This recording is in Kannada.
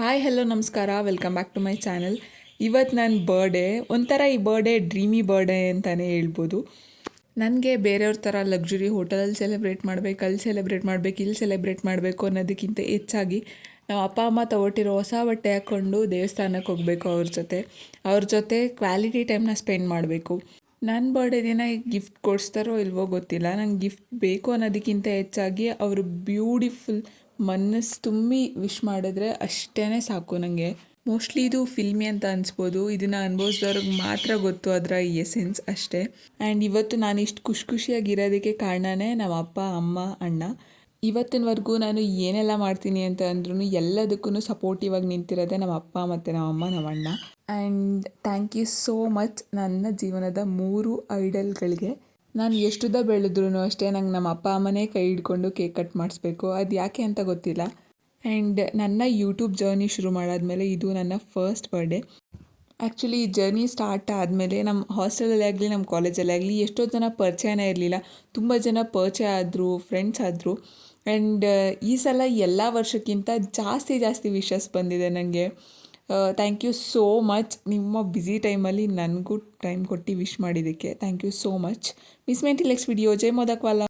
ಹಾಯ್ ಹಲೋ ನಮಸ್ಕಾರ, welcome back to my channel. ಇವತ್ತು ನನ್ನ ಬರ್ಡೇ ಒಂಥರ ಈ ಬರ್ಡೇ ಡ್ರೀಮಿ ಬರ್ಡೇ ಅಂತಲೇ ಹೇಳ್ಬೋದು. ನನಗೆ ಬೇರೆಯವ್ರ ಥರ ಲಕ್ಸುರಿ ಹೋಟೆಲಲ್ಲಿ ಸೆಲೆಬ್ರೇಟ್ ಮಾಡಬೇಕು, ಅಲ್ಲಿ ಸೆಲೆಬ್ರೇಟ್ ಮಾಡಬೇಕು, ಇಲ್ಲಿ ಸೆಲೆಬ್ರೇಟ್ ಮಾಡಬೇಕು ಅನ್ನೋದಕ್ಕಿಂತ ಹೆಚ್ಚಾಗಿ ನಾವು ಅಪ್ಪ ಅಮ್ಮ ತೊಗೊಟ್ಟಿರೋ ಹೊಸ ಬಟ್ಟೆ ಹಾಕ್ಕೊಂಡು ದೇವಸ್ಥಾನಕ್ಕೆ ಹೋಗಬೇಕು, ಅವ್ರ ಜೊತೆ ಕ್ವಾಲಿಟಿ ಟೈಮ್ನ ಸ್ಪೆಂಡ್ ಮಾಡಬೇಕು. ನನ್ನ ಬರ್ಡೇ ದಿನ ಗಿಫ್ಟ್ ಕೊಡಿಸ್ತಾರೋ ಇಲ್ವೋ ಗೊತ್ತಿಲ್ಲ. ನಂಗೆ ಗಿಫ್ಟ್ ಬೇಕು ಅನ್ನೋದಕ್ಕಿಂತ ಹೆಚ್ಚಾಗಿ ಅವರು ಬ್ಯೂಟಿಫುಲ್ ಮನಸ್ಸು ತುಂಬಿ ವಿಶ್ ಮಾಡಿದ್ರೆ ಅಷ್ಟೇ ಸಾಕು ನನಗೆ. ಮೋಸ್ಟ್ಲಿ ಇದು ಫಿಲ್ಮಿ ಅಂತ ಅನಿಸ್ಬೋದು, ಇದನ್ನು ಅನುಭವಿಸಿದವ್ರಿಗೆ ಮಾತ್ರ ಗೊತ್ತು ಅದರ ಎಸೆನ್ಸ್ ಅಷ್ಟೇ. ಆ್ಯಂಡ್ ಇವತ್ತು ನಾನು ಇಷ್ಟು ಖುಷಿಯಾಗಿರೋದಕ್ಕೆ ಕಾರಣವೇ ನಮ್ಮ ಅಪ್ಪ ಅಮ್ಮ ಅಣ್ಣ. ಇವತ್ತಿನವರೆಗೂ ನಾನು ಏನೆಲ್ಲ ಮಾಡ್ತೀನಿ ಅಂತ ಅಂದ್ರೂ ಎಲ್ಲದಕ್ಕೂ ಸಪೋರ್ಟಿವ್ ಆಗಿ ನಿಂತಿರೋದೆ ನಮ್ಮ ಅಪ್ಪ ಮತ್ತು ನಮ್ಮ ಅಮ್ಮ, ನಮ್ಮ ಅಣ್ಣ. And thank you so much ನನ್ನ ಜೀವನದ 3 ಐಡಲ್ಗಳಿಗೆ. ನಾನು ಎಷ್ಟುದ್ದ ಬೆಳೆದ್ರೂ ಅಷ್ಟೇ ನಂಗೆ ನಮ್ಮ ಅಪ್ಪ ಅಮ್ಮನೇ ಕೈ ಹಿಡ್ಕೊಂಡು ಕೇಕ್ ಕಟ್ ಮಾಡಿಸ್ಬೇಕು, ಅದು ಯಾಕೆ ಅಂತ ಗೊತ್ತಿಲ್ಲ. ಆ್ಯಂಡ್ ನನ್ನ ಯೂಟ್ಯೂಬ್ ಜರ್ನಿ ಶುರು ಮಾಡಾದ್ಮೇಲೆ ಇದು ನನ್ನ ಫಸ್ಟ್ ಬರ್ಡೇ. ಆ್ಯಕ್ಚುಲಿ ಈ ಜರ್ನಿ ಸ್ಟಾರ್ಟ್ ಆದಮೇಲೆ ನಮ್ಮ ಹಾಸ್ಟೆಲಲ್ಲೇ ಆಗಲಿ ನಮ್ಮ ಕಾಲೇಜಲ್ಲೇ ಆಗಲಿ ಎಷ್ಟೋ ಜನ ಪರಿಚಯನೇ ಇರಲಿಲ್ಲ, ತುಂಬ ಜನ ಪರಿಚಯ ಆದರು, ಫ್ರೆಂಡ್ಸ್ ಆದರು. ಆ್ಯಂಡ್ ಈ ಸಲ ಎಲ್ಲ ವರ್ಷಕ್ಕಿಂತ ಜಾಸ್ತಿ ವಿಶಸ್ ಬಂದಿದೆ ನನಗೆ. Thank you so much. ನಿಮ್ಮ ಬ್ಯುಸಿ ಟೈಮಲ್ಲಿ ನನಗೂ ಟೈಮ್ ಕೊಟ್ಟು ವಿಶ್ ಮಾಡಿದ್ದಕ್ಕೆ thank you so much. Miss my next video. Jai ಮೋದಕ್ವಾಲ.